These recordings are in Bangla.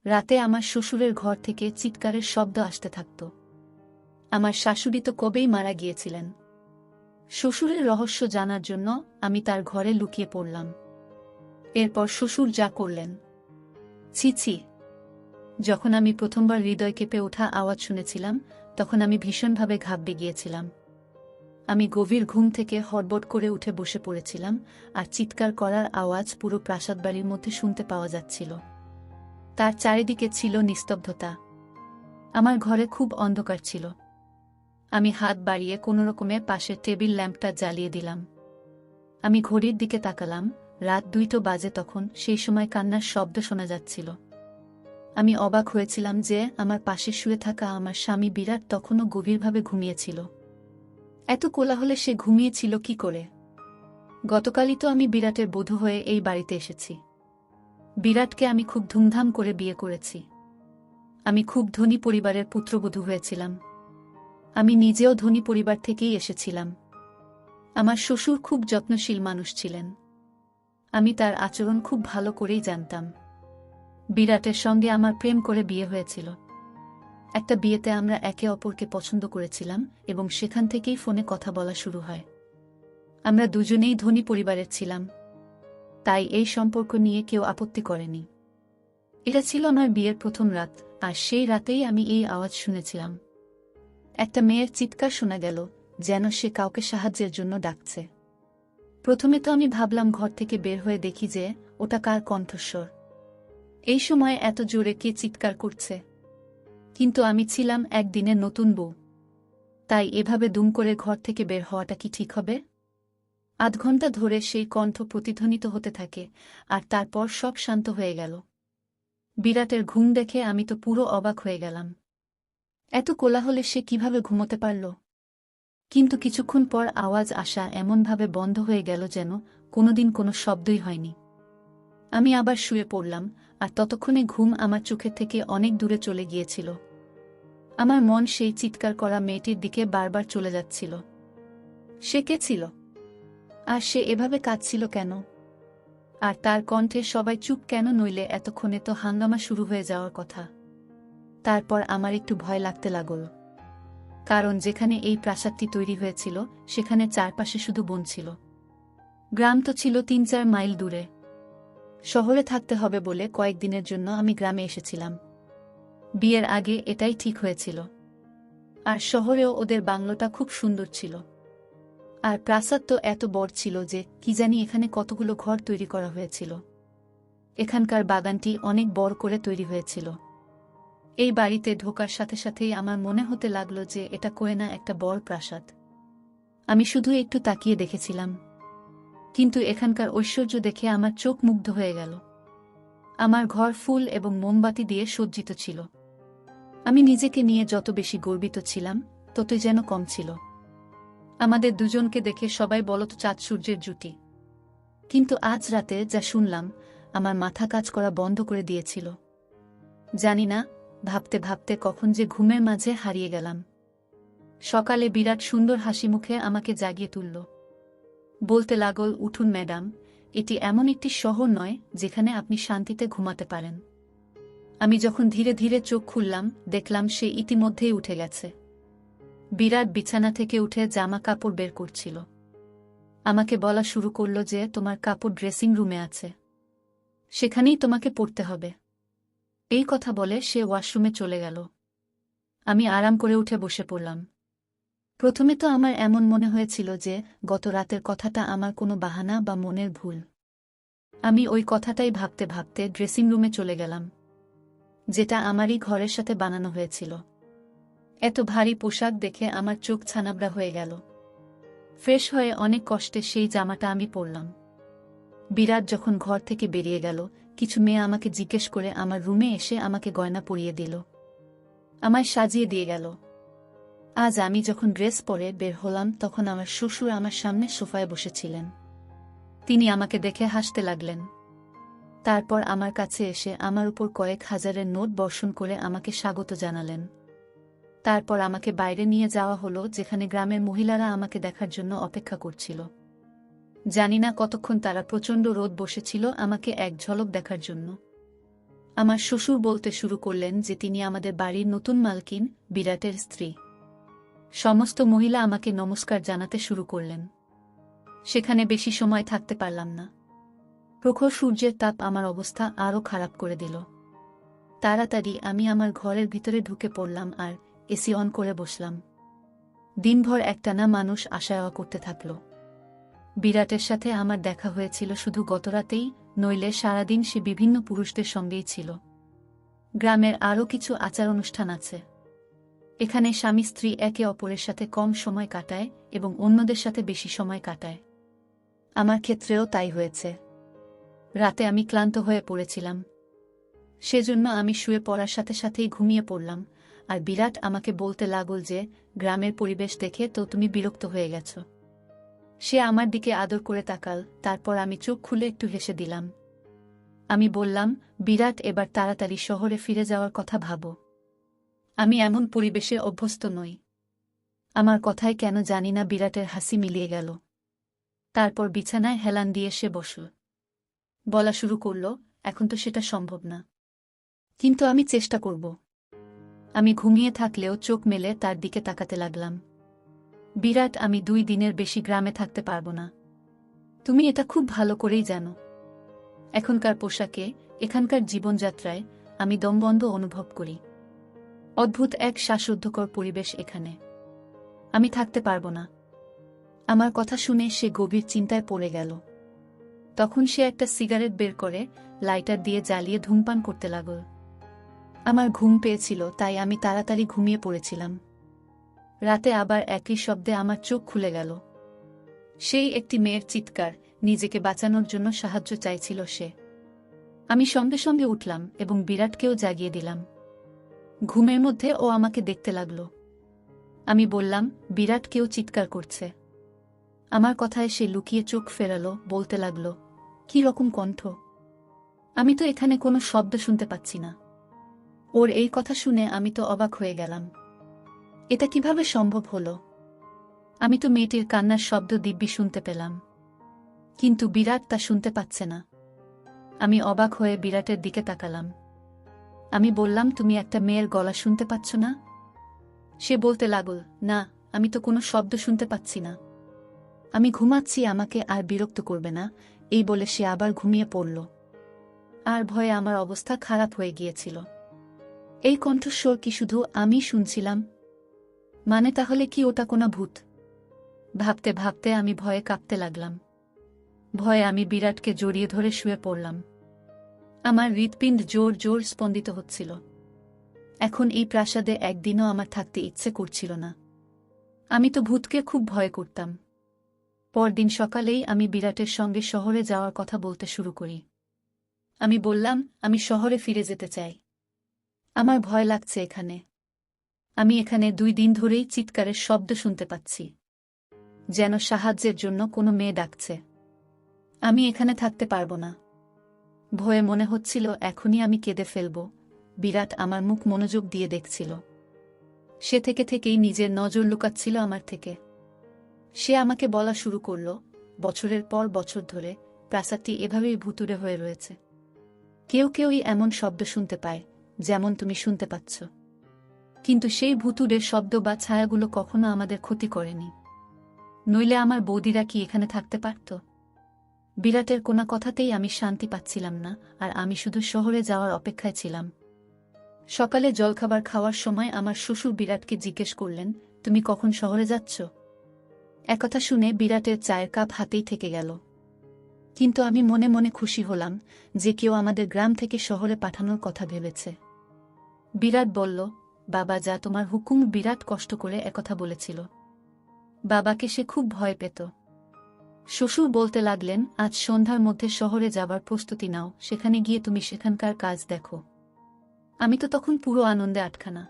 রাতে আমার শ্বশুরের ঘর থেকে চিৎকারের শব্দ আসতে থাকত। আমার শাশুড়ি তো কবেই মারা গিয়েছিলেন। শ্বশুরের রহস্য জানার জন্য আমি তার ঘরে লুকিয়ে পড়লাম। এরপর শ্বশুর যা করলেন, ছি ছি। যখন আমি প্রথমবার হৃদয় কেঁপে ওঠা আওয়াজ শুনেছিলাম, তখন আমি ভীষণভাবে ঘাবড়ে গিয়েছিলাম। আমি গভীর ঘুম থেকে হড়বড় করে উঠে বসে পড়েছিলাম, আর চিৎকার করার আওয়াজ পুরো প্রাসাদবাড়ির মধ্যে শুনতে পাওয়া যাচ্ছিল। তার চারিদিকে ছিল নিস্তব্ধতা। আমার ঘরে খুব অন্ধকার ছিল। আমি হাত বাড়িয়ে কোনোরকমে পাশের টেবিল ল্যাম্পটা জ্বালিয়ে দিলাম। আমি ঘড়ির দিকে তাকালাম, রাত 2টো বাজে। তখন সেই সময় কান্নার শব্দ শোনা যাচ্ছিল। আমি অবাক হয়েছিলাম যে আমার পাশে শুয়ে থাকা আমার স্বামী বিরাট তখনও গভীরভাবে ঘুমিয়েছিল। এত কোলাহলে সে ঘুমিয়েছিল কি করে? গতকালই তো আমি বিরাটের বধূ হয়ে এই বাড়িতে এসেছি। বিরাটকে আমি খুব ধুমধাম করে বিয়ে করেছি। আমি খুব ধনী পরিবারের পুত্রবধূ হয়েছিলাম। আমি নিজেও ধনী পরিবার থেকেই এসেছিলাম। আমার শ্বশুর খুব যত্নশীল মানুষ ছিলেন। আমি তার আচরণ খুব ভালো করেই জানতাম। বিরাটের সঙ্গে আমার প্রেম করে বিয়ে হয়েছিল। একটা বিয়েতে আমরা একে অপরকে পছন্দ করেছিলাম এবং সেখান থেকেই ফোনে কথা বলা শুরু হয়। আমরা দুজনেই ধনী পরিবারের ছিলাম, তাই এই সম্পর্ক নিয়ে কেউ আপত্তি করেনি। এটা ছিল আমার বিয়ের প্রথম রাত, আর সেই রাতেই আমি এই আওয়াজ শুনেছিলাম। একটা মেয়ের চিৎকার শোনা গেল, যেন সে কাউকে সাহায্যের জন্য ডাকছে। প্রথমে তো আমি ভাবলাম ঘর থেকে বের হয়ে দেখি যে ওটা কার কণ্ঠস্বর। এই সময় এত জোরে কে চিৎকার করছে? কিন্তু আমি ছিলাম একদিনের নতুন বউ, তাই এভাবে দুম করে ঘর থেকে বের হওয়াটা কি ঠিক হবে? আধ ঘন্টা ধরে সেই কণ্ঠ প্রতিধ্বনিত হতে থাকে, আর তারপর সব শান্ত হয়ে গেল। বিরাটের ঘুম দেখে আমি তো পুরো অবাক হয়ে গেলাম। এত কোলাহলে সে কিভাবে ঘুমোতে পারল? কিন্তু কিছুক্ষণ পর আওয়াজ আসা এমনভাবে বন্ধ হয়ে গেল যেন কোনোদিন কোনো শব্দই হয়নি। আমি আবার শুয়ে পড়লাম, আর ততক্ষণে ঘুম আমার চোখের থেকে অনেক দূরে চলে গিয়েছিল। আমার মন সেই চিৎকার করা মেয়েটির দিকে বারবার চলে যাচ্ছিল। সে কে ছিল? আর সে এভাবে কাঁদছিল কেন? আর তার কণ্ঠে সবাই চুপ কেন? নইলে এতক্ষণে তো হাঙ্গামা শুরু হয়ে যাওয়ার কথা। তারপর আমার একটু ভয় লাগতে লাগল, কারণ যেখানে এই প্রাসাদটি তৈরি হয়েছিল সেখানে চারপাশে শুধু বন ছিল। গ্রাম তো ছিল 3-4 মাইল দূরে। শহরে থাকতে হবে বলে কয়েকদিনের জন্য আমি গ্রামে এসেছিলাম। বিয়ের আগে এটাই ঠিক হয়েছিল। আর শহরেও ওদের বাংলোটা খুব সুন্দর ছিল। আর প্রাসাদ তো এত বড় ছিল যে কি জানি এখানে কতগুলো ঘর তৈরি করা হয়েছিল। এখানকার বাগানটি অনেক বড় করে তৈরি হয়েছিল। এই বাড়িতে ঢোকার সাথে সাথেই আমার মনে হতে লাগলো যে এটা কোয়েনা একটা বড় প্রাসাদ। আমি শুধু একটু তাকিয়ে দেখেছিলাম, কিন্তু এখানকার ঐশ্বর্য দেখে আমার চোখ মুগ্ধ হয়ে গেল। আমার ঘর ফুল এবং মোমবাতি দিয়ে সজ্জিত ছিল। আমি নিজেকে নিয়ে যত বেশি গর্বিত ছিলাম, ততই যেন কম ছিল। আমাদের দুজনকে দেখে সবাই বলত চাঁদ সূর্যের জুটি। কিন্তু আজ রাতে যা শুনলাম, আমার মাথা কাজ করা বন্ধ করে দিয়েছিল। জানি না, ভাবতে ভাবতে কখন যে ঘুমের মাঝে হারিয়ে গেলাম। সকালে বিরাট সুন্দর হাসি মুখে আমাকে জাগিয়ে তুলল। বলতে লাগল, উঠুন ম্যাডাম, এটি এমন একটি শহর নয় যেখানে আপনি শান্তিতে ঘুমাতে পারেন। আমি যখন ধীরে ধীরে চোখ খুললাম, দেখলাম সে ইতিমধ্যেই উঠে গেছে। বিরাট বিছানা থেকে উঠে জামা কাপড় বের করছিল। আমাকে বলা শুরু করল যে তোমার কাপড় ড্রেসিং রুমে আছে, সেখানেই তোমাকে পড়তে হবে। এই কথা বলে সে ওয়াশরুমে চলে গেল। আমি আরাম করে উঠে বসে পড়লাম। প্রথমে তো আমার এমন মনে হয়েছিল যে গত রাতের কথাটা আমার কোনো বাহানা বা মনের ভুল। আমি ওই কথাটাই ভাবতে ভাবতে ড্রেসিং রুমে চলে গেলাম, যেটা আমারই ঘরের সাথে বানানো হয়েছিল। এত ভারী পোশাক দেখে আমার চোখ ছানাবড়া হয়ে গেল। ফ্রেশ হয়ে অনেক কষ্টে সেই জামাটা আমি পরলাম। বিরাট যখন ঘর থেকে বেরিয়ে গেল, কিছু মেয়ে আমাকে জিজ্ঞেস করে আমার রুমে এসে আমাকে গয়না পরিয়ে দিল, আমায় সাজিয়ে দিয়ে গেল। আজ আমি যখন ড্রেস পরে বের হলাম, তখন আমার শ্বশুর আমার সামনে সোফায় বসেছিলেন। তিনি আমাকে দেখে হাসতে লাগলেন। তারপর আমার কাছে এসে আমার উপর কয়েক হাজারের নোট বর্ষণ করে আমাকে স্বাগত জানালেন। তারপর আমাকে বাইরে নিয়ে যাওয়া হলো, যেখানে গ্রামের মহিলারা আমাকে দেখার জন্য অপেক্ষা করছিল। জানি না কতক্ষণ তারা প্রচণ্ড রোদ বসেছিল আমাকে এক ঝলক দেখার জন্য। আমার শ্বশুর বলতে শুরু করলেন যে তিনি আমাদের বাড়ির নতুন মালকিন, বিরাটের স্ত্রী। সমস্ত মহিলা আমাকে নমস্কার জানাতে শুরু করলেন। সেখানে বেশি সময় থাকতে পারলাম না। প্রখর সূর্যের তাপ আমার অবস্থা আরও খারাপ করে দিল। তাড়াতাড়ি আমি আমার ঘরের ভিতরে ঢুকে পড়লাম আর এসি অন করে বসলাম। দিনভর একটানা মানুষ আশা করতে থাকল। বিরাটের সাথে আমার দেখা হয়েছিল শুধু গতরাতেই, নইলে সারাদিন সে বিভিন্ন পুরুষদের সঙ্গেই ছিল। গ্রামের আরও কিছু আচার অনুষ্ঠান আছে। এখানে স্বামী স্ত্রী একে অপরের সাথে কম সময় কাটায় এবং অন্যদের সাথে বেশি সময় কাটায়। আমার ক্ষেত্রেও তাই হয়েছে। রাতে আমি ক্লান্ত হয়ে পড়েছিলাম। সেজন্য আমি শুয়ে পড়ার সাথে সাথেই ঘুমিয়ে পড়লাম, আর বিরাট আমাকে বলতে লাগল যে গ্রামের পরিবেশ দেখে তো তুমি বিরক্ত হয়ে গেছ। সে আমার দিকে আদর করে তাকাল, তারপর আমি চোখ খুলে একটু হেসে দিলাম। আমি বললাম, বিরাট, এবার তাড়াতাড়ি শহরে ফিরে যাওয়ার কথা ভাবো। আমি এমন পরিবেশে অভ্যস্ত নই। আমার কথায় কেন জানি না বিরাটের হাসি মিলিয়ে গেল। তারপর বিছানায় হেলান দিয়ে সে বসল। বলা শুরু করল, এখন তো সেটা সম্ভব না, কিন্তু আমি চেষ্টা করব। আমি ঘুমিয়ে থাকলেও চোখ মেলে তার দিকে তাকাতে লাগলাম। বিরাট, আমি 2 দিনের বেশি গ্রামে থাকতে পারব না। তুমি এটা খুব ভালো করেই জানো। এখনকার পোশাকে, এখানকার জীবনযাত্রায় আমি দমবন্ধ অনুভব করি। অদ্ভুত এক শ্বাসরুদ্ধকর পরিবেশ এখানে। আমি থাকতে পারব না। আমার কথা শুনে সে গভীর চিন্তায় পড়ে গেল। তখন সে একটা সিগারেট বের করে লাইটার দিয়ে জ্বালিয়ে ধূমপান করতে লাগল। আমার ঘুম পেয়েছিল, তাই আমি তাড়াতাড়ি ঘুমিয়ে পড়েছিলাম। রাতে আবার একই শব্দে আমার চোখ খুলে গেল। সেই একটি মেয়ের চিৎকার, নিজেকে বাঁচানোর জন্য সাহায্য চাইছিল সে। আমি সঙ্গে সঙ্গে উঠলাম এবং বিরাটকেও জাগিয়ে দিলাম। ঘুমের মধ্যে ও আমাকে দেখতে লাগল। আমি বললাম, বিরাট, কেউ চিৎকার করছে। আমার কথায় সে লুকিয়ে চোখ ফেরালো, বলতে লাগল, কি রকম কণ্ঠ! আমি তো এখানে কোনো শব্দ শুনতে পাচ্ছি না। ওর এই কথা শুনে আমি তো অবাক হয়ে গেলাম। এটা কিভাবে সম্ভব হলো? আমি তো মেয়েটির কান্নার শব্দ দিব্যি শুনতে পেলাম, কিন্তু বিরাট তা শুনতে পাচ্ছে না। আমি অবাক হয়ে বিরাটের দিকে তাকালাম। আমি বললাম, তুমি একটা মেয়ের গলা শুনতে পাচ্ছ না? সে বলতে লাগল, না, আমি তো কোনো শব্দ শুনতে পাচ্ছি না। আমি ঘুমাচ্ছি, আমাকে আর বিরক্ত করবে না, এই বলে সে আবার ঘুমিয়ে পড়ল। আর ভয়ে আমার অবস্থা খারাপ হয়ে গিয়েছিল। এই কণ্ঠস্বর কি শুধু আমি শুনছিলাম? মানে তাহলে কি ওটা কোনো ভূত? ভাবতে ভাবতে আমি ভয়ে কাঁপতে লাগলাম। ভয়ে আমি বিরাটকে জড়িয়ে ধরে শুয়ে পড়লাম। আমার হৃৎপিণ্ড জোর জোর স্পন্দিত হচ্ছিল। এখন এই প্রাসাদে একদিনও আমার থাকতে ইচ্ছে করছিল না। আমি তো ভূতকে খুব ভয় করতাম। পরদিন সকালেই আমি বিরাটের সঙ্গে শহরে যাওয়ার কথা বলতে শুরু করি। আমি বললাম, আমি শহরে ফিরে যেতে চাই। আমার ভয় লাগছে এখানে। আমি এখানে 2 দিন ধরেই চিৎকারের শব্দ শুনতে পাচ্ছি, যেন সাহায্যের জন্য কোনো মেয়ে ডাকছে। আমি এখানে থাকতে পারব না। ভয়ে মনে হচ্ছিল এখনই আমি কেঁদে ফেলব। বিরাট আমার মুখ মনোযোগ দিয়ে দেখছিল। সে থেকেই নিজের নজর লুকাচ্ছিল আমার থেকে। সে আমাকে বলা শুরু করল, বছরের পর বছর ধরে প্রাসাদটি এভাবেই ভুতুড়ে হয়ে রয়েছে। কেউই এমন শব্দ শুনতে পায়, যেমন তুমি শুনতে পাচ্ছ। কিন্তু সেই ভুতুড়ের শব্দ বা ছায়াগুলো কখনো আমাদের ক্ষতি করেনি। নইলে আমার বৌদিরা কি এখানে থাকতে পারত? বিরাটের কোনো কথাতেই আমি শান্তি পাচ্ছিলাম না, আর আমি শুধু শহরে যাওয়ার অপেক্ষায় ছিলাম। সকালে জলখাবার খাওয়ার সময় আমার শ্বশুর বিরাটকে জিজ্ঞেস করলেন, তুমি কখন শহরে যাচ্ছ? একথা শুনে বিরাটের চায়ের কাপ হাতেই থেকে গেল। কিন্তু আমি মনে মনে খুশি হলাম যে কেউ আমাদের গ্রাম থেকে শহরে পাঠানোর কথা ভেবেছে। বিরাট বলল, বাবা, যা তোমার হুকুম। বিরাট কষ্ট করে একথা বলেছিল। বাবাকে সে খুব ভয় পেত। শ্বশুর বলতে লাগলেন, আজ সন্ধ্যার মধ্যে শহরে যাবার প্রস্তুতি নাও, সেখানে গিয়ে তুমি সেখানকার কাজ দেখো। আমি তো তখন পুরো আনন্দে আটখানা।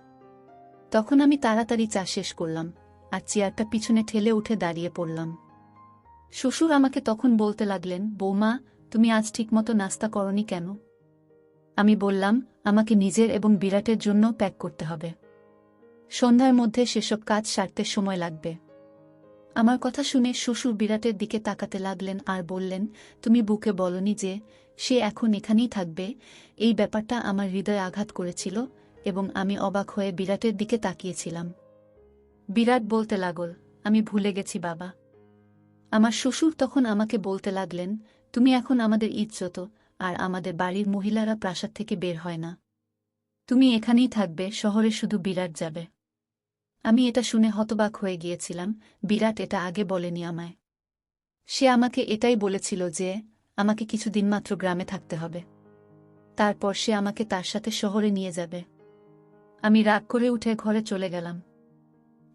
তখন আমি তাড়াতাড়ি চা শেষ করলাম আর চেয়ারটা পিছনে ঠেলে উঠে দাঁড়িয়ে পড়লাম। শ্বশুর আমাকে তখন বলতে লাগলেন, বৌমা, তুমি আজ ঠিকমতো নাস্তা করনি কেন? আমি বললাম, আমাকে নিজের এবং বিরাটের জন্য প্যাক করতে হবে। সন্ধ্যার মধ্যে সেসব কাজ সারতে সময় লাগবে। আমার কথা শুনে শ্বশুর বিরাটের দিকে তাকাতে লাগলেন আর বললেন, তুমি বুকে বলনি যে সে এখন এখানেই থাকবে? এই ব্যাপারটা আমার হৃদয়ে আঘাত করেছিল এবং আমি অবাক হয়ে বিরাটের দিকে তাকিয়েছিলাম। বিরাট বলতে লাগল, আমি ভুলে গেছি বাবা। আমার শ্বশুর তখন আমাকে বলতে লাগলেন, তুমি এখন আমাদের ইজ্জত, আর আমাদের বাড়ির মহিলারা প্রাসাদ থেকে বের হয় না। তুমি এখানেই থাকবে, শহরে শুধু বিরাট যাবে। আমি এটা শুনে হতবাক হয়ে গিয়েছিলাম। বিরাট এটা আগে বলেনি আমায়। সে আমাকে এটাই বলেছিল যে আমাকে কিছুদিন মাত্র গ্রামে থাকতে হবে, তারপর সে আমাকে তার সাথে শহরে নিয়ে যাবে। আমি রাগ করে উঠে ঘরে চলে গেলাম।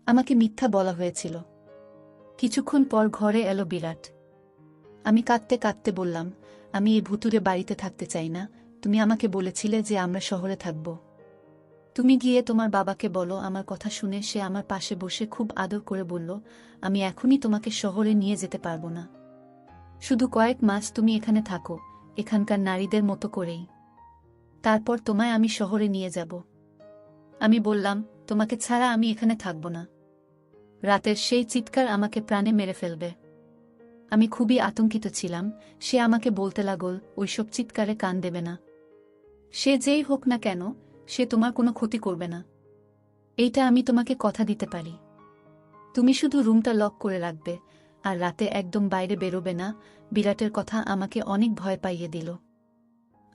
আমাকে মিথ্যা বলা হয়েছিল। কিছুক্ষণ পর ঘরে এলো বিরাট। আমি কাঁদতে কাঁদতে বললাম, আমি এই ভুতুরে বাড়িতে থাকতে চাই না। তুমি আমাকে বলেছিলে যে আমরা শহরে থাকব। তুমি গিয়ে তোমার বাবাকে বলো। আমার কথা শুনে সে আমার পাশে বসে খুব আদর করে বলল, আমি এখনই তোমাকে শহরে নিয়ে যেতে পারবো না। শুধু কয়েক মাস তুমি এখানে থাকো, এখানকার নারীদের মতো করেই। তারপর তোমায় আমি শহরে নিয়ে যাব। আমি বললাম, তোমাকে ছাড়া আমি এখানে থাকব না। রাতের সেই চিৎকার আমাকে প্রাণে মেরে ফেলবে। আমি খুবই আতঙ্কিত ছিলাম। সে আমাকে বলতে লাগল, ওইসব চিৎকারে কান দেবে না। সে যেই হোক না কেন, সে তোমার কোনো ক্ষতি করবে না। এইটা আমি তোমাকে কথা দিতে পারি। তুমি শুধু রুমটা লক করে রাখবে, আর রাতে একদম বাইরে বেরোবে না। বিরাটের কথা আমাকে অনেক ভয় পাইয়ে দিল।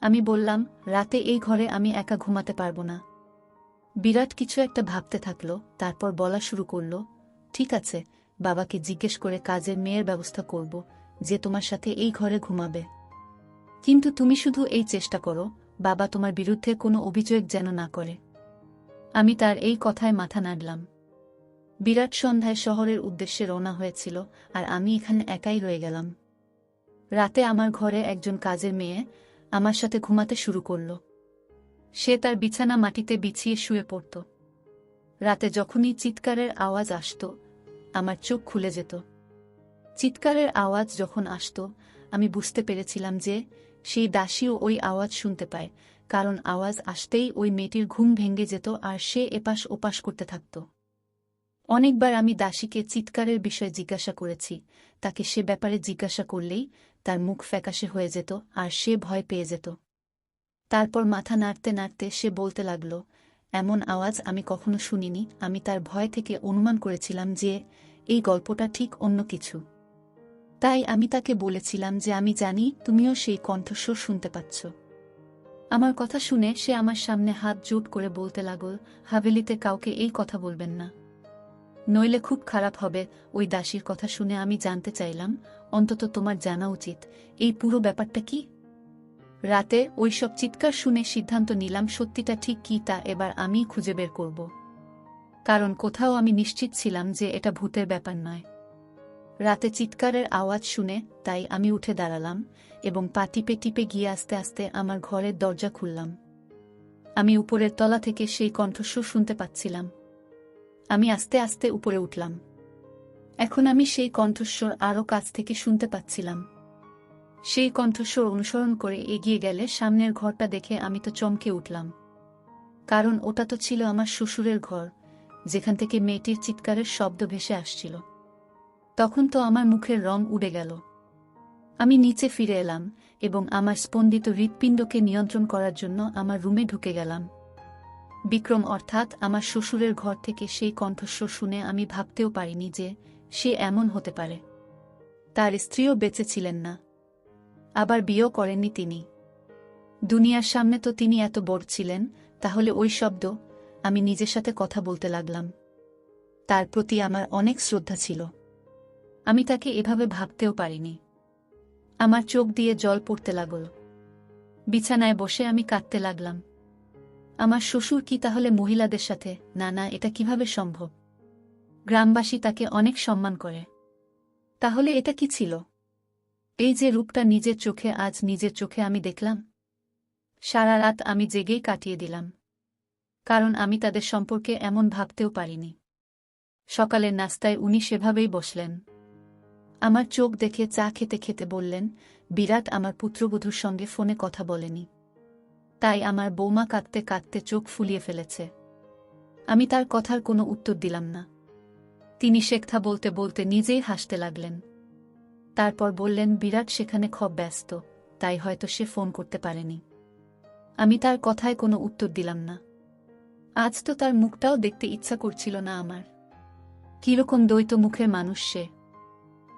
আমি বললাম, রাতে এই ঘরে আমি একা ঘুমাতে পারবো না। বিরাট কিছু একটা ভাবতে থাকল, তারপর বলা শুরু করল, ঠিক আছে, বাবাকে জিজ্ঞেস করে কাজের মেয়ের ব্যবস্থা করব, যে তোমার সাথে এই ঘরে ঘুমাবে। কিন্তু তুমি শুধু এই চেষ্টা করো, বাবা তোমার বিরুদ্ধে কোনো অভিযোগ যেন না করে। আমি তার এই কথায় মাথা নাড়লাম। বিরাট সন্ধ্যায় শহরের উদ্দেশ্যে রওনা হয়েছিল, আর আমি এখানে একাই রয়ে গেলাম। রাতে আমার ঘরে একজন কাজের মেয়ে আমার সাথে ঘুমাতে শুরু করল। সে তার বিছানা মাটিতে বিছিয়ে শুয়ে পড়ত। রাতে যখনই চিৎকারের আওয়াজ আসত, আমার চোখ খুলে যেত। চিৎকারের আওয়াজ যখন আসত, আমি বুঝতে পেরেছিলাম যে সেই দাসীও ওই আওয়াজ শুনতে পায়, কারণ আওয়াজ আসতেই ওই মেয়েটির ঘুম ভেঙে যেত আর সে এপাশ ওপাশ করতে থাকত। অনেকবার আমি দাসীকে চিৎকারের বিষয়ে জিজ্ঞাসা করেছি। তাকে সে ব্যাপারে জিজ্ঞাসা করলেই তার মুখ ফ্যাকাশে হয়ে যেত আর সে ভয় পেয়ে যেত। তারপর মাথা নাড়তে নাড়তে সে বলতে লাগল, এমন আওয়াজ আমি কখনো শুনিনি। আমি তার ভয় থেকে অনুমান করেছিলাম যে এই গল্পটা ঠিক অন্য কিছু। তাই আমি তাকে বলেছিলাম যে আমি জানি তুমিও সেই কণ্ঠস্বর শুনতে পাচ্ছ। আমার কথা শুনে সে আমার সামনে হাত জোট করে বলতে লাগল, হাভেলিতে কাউকে এই কথা বলবেন না, নইলে খুব খারাপ হবে। ওই দাসীর কথা শুনে আমি জানতে চাইলাম, অন্তত তোমার জানা উচিত এই পুরো ব্যাপারটা কি। রাতে ওইসব চিৎকার শুনে সিদ্ধান্ত নিলাম সত্যিটা ঠিক কি তা এবার আমিই খুঁজে বের করব। কারণ কোথাও আমি নিশ্চিত ছিলাম যে এটা ভূতের ব্যাপার নয়। রাতে চিৎকারের আওয়াজ শুনে তাই আমি উঠে দাঁড়ালাম এবং পা টিপে টিপে গিয়ে আস্তে আস্তে আমার ঘরের দরজা খুললাম। আমি উপরের তলা থেকে সেই কণ্ঠস্বর শুনতে পাচ্ছিলাম। আমি আস্তে আস্তে উপরে উঠলাম। এখন আমি সেই কণ্ঠস্বর আরও কাছ থেকে শুনতে পাচ্ছিলাম। সেই কণ্ঠস্বর অনুসরণ করে এগিয়ে গেলে সামনের ঘরটা দেখে আমি তো চমকে উঠলাম, কারণ ওটা তো ছিল আমার শ্বশুরের ঘর, যেখান থেকে মেয়েটির চিৎকারের শব্দ ভেসে আসছিল। তখন তো আমার মুখের রং উড়ে গেল। আমি নিচে ফিরে এলাম এবং আমার স্পন্দিত হৃৎপিণ্ডকে নিয়ন্ত্রণ করার জন্য আমার রুমে ঢুকে গেলাম। বিক্রম অর্থাৎ আমার শ্বশুরের ঘর থেকে সেই কণ্ঠস্বর শুনে আমি ভাবতেও পারিনি যে সে এমন হতে পারে। তার স্ত্রীও বেঁচে ছিলেন না, আবার বিয়েও করেননি তিনি। দুনিয়ার সামনে তো তিনি এত বড় ছিলেন, তাহলে ওই শব্দ। আমি নিজের সাথে কথা বলতে লাগলাম। তার প্রতি আমার অনেক শ্রদ্ধা ছিল। আমি তাকে এভাবে ভাবতেও পারিনি। আমার চোখ দিয়ে জল পড়তে লাগল। বিছানায় বসে আমি কাঁদতে লাগলাম। আমার শ্বশুর কি তাহলে মহিলাদের সাথে? না না, এটা কিভাবে সম্ভব? গ্রামবাসী তাকে অনেক সম্মান করে। তাহলে এটা কি ছিল? এই যে রূপটা নিজের চোখে আজ নিজের চোখে আমি দেখলাম। সারা রাত আমি জেগেই কাটিয়ে দিলাম, কারণ আমি তাদের সম্পর্কে এমন ভাবতেও পারিনি। সকালের নাস্তায় উনি সেভাবেই বসলেন। আমার চোখ দেখে চা খেতে খেতে বললেন, বিরাট আমার পুত্রবধূর সঙ্গে ফোনে কথা বলেনি, তাই আমার বৌমা কাঁদতে কাঁদতে চোখ ফুলিয়ে ফেলেছে। আমি তার কথার কোনো উত্তর দিলাম না। তিনি শেখথা বলতে বলতে নিজেই হাসতে লাগলেন। তারপর বললেন, বিরাট সেখানে খুব ব্যস্ত, তাই হয়তো সে ফোন করতে পারেনি। আমি তার কথায় কোনো উত্তর দিলাম না। আজ তো তার মুখটাও দেখতে ইচ্ছা করছিল না আমার। কিরকম দ্বৈত মুখের মানুষ সে।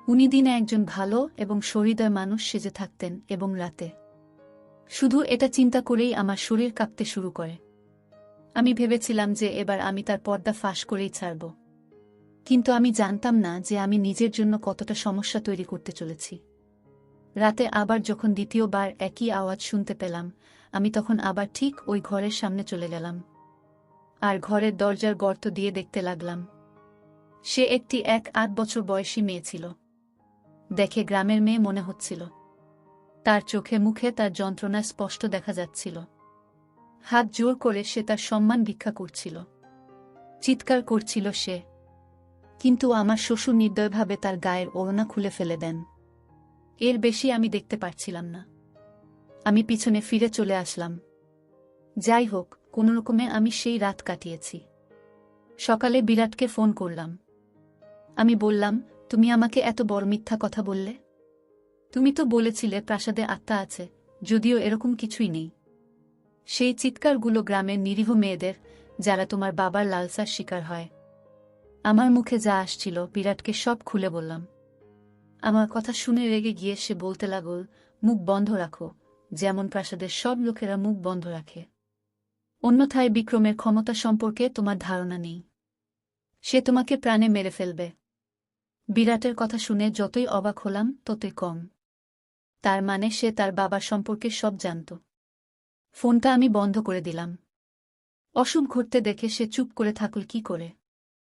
উনি দিনে একজন ভালো এবং সহৃদয় মানুষ সেজে থাকতেন, এবং রাতে শুধু এটা চিন্তা করেই আমার শরীর কাঁপতে শুরু করে। আমি ভেবেছিলাম যে এবার আমি তার পর্দা ফাঁস করেই ছাড়ব। কিন্তু আমি জানতাম না যে আমি নিজের জন্য কতটা সমস্যা তৈরি করতে চলেছি। রাতে আবার যখন দ্বিতীয়বার একই আওয়াজ শুনতে পেলাম, আমি তখন আবার ঠিক ওই ঘরের সামনে চলে গেলাম, আর ঘরের দরজার গর্ত দিয়ে দেখতে লাগলাম। সে একটি 8 বছর বয়সী মেয়ে ছিল। দেখে গ্রামের মেয়ে মনে হচ্ছিল। তার চোখে মুখে তার যন্ত্রণা স্পষ্ট দেখা যাচ্ছিল। হাত জোর করে সে তার সম্মান ভিক্ষা করছিল, চিৎকার করছিল সে। কিন্তু আমার শ্বশুর নির্দয়ভাবে তার গায়ের ওড়না খুলে ফেলে দেন। এর বেশি আমি দেখতে পারছিলাম না। আমি পিছনে ফিরে চলে আসলাম। যাই হোক, কোনোরকমে আমি সেই রাত কাটিয়েছি। সকালে বিরাটকে ফোন করলাম। আমি বললাম, তুমি আমাকে এত বড় মিথ্যা কথা বললে। তুমি তো বলেছিলে প্রাসাদে আত্মা আছে, যদিও এরকম কিছুই নেই। সেই চিৎকারগুলো গ্রামের নিরীহ মেয়েদের, যারা তোমার বাবার লালসার শিকার হয়। আমার মুখে যা আসছিল বিরাটকে সব খুলে বললাম। আমার কথা শুনে রেগে গিয়ে সে বলতে লাগল, মুখ বন্ধ রাখো, যেমন প্রাসাদের সব লোকেরা মুখ বন্ধ রাখে। অন্যথায় বিক্রমের ক্ষমতা সম্পর্কে তোমার ধারণা নেই। সে তোমাকে প্রাণে মেরে ফেলবে। বিরাটের কথা শুনে যতই অবাক হলাম ততই কম। তার মানে সে তার বাবার সম্পর্কে সব জানত। ফোনটা আমি বন্ধ করে দিলাম। অশুভ ঘটতে দেখে সে চুপ করে থাকল কি করে।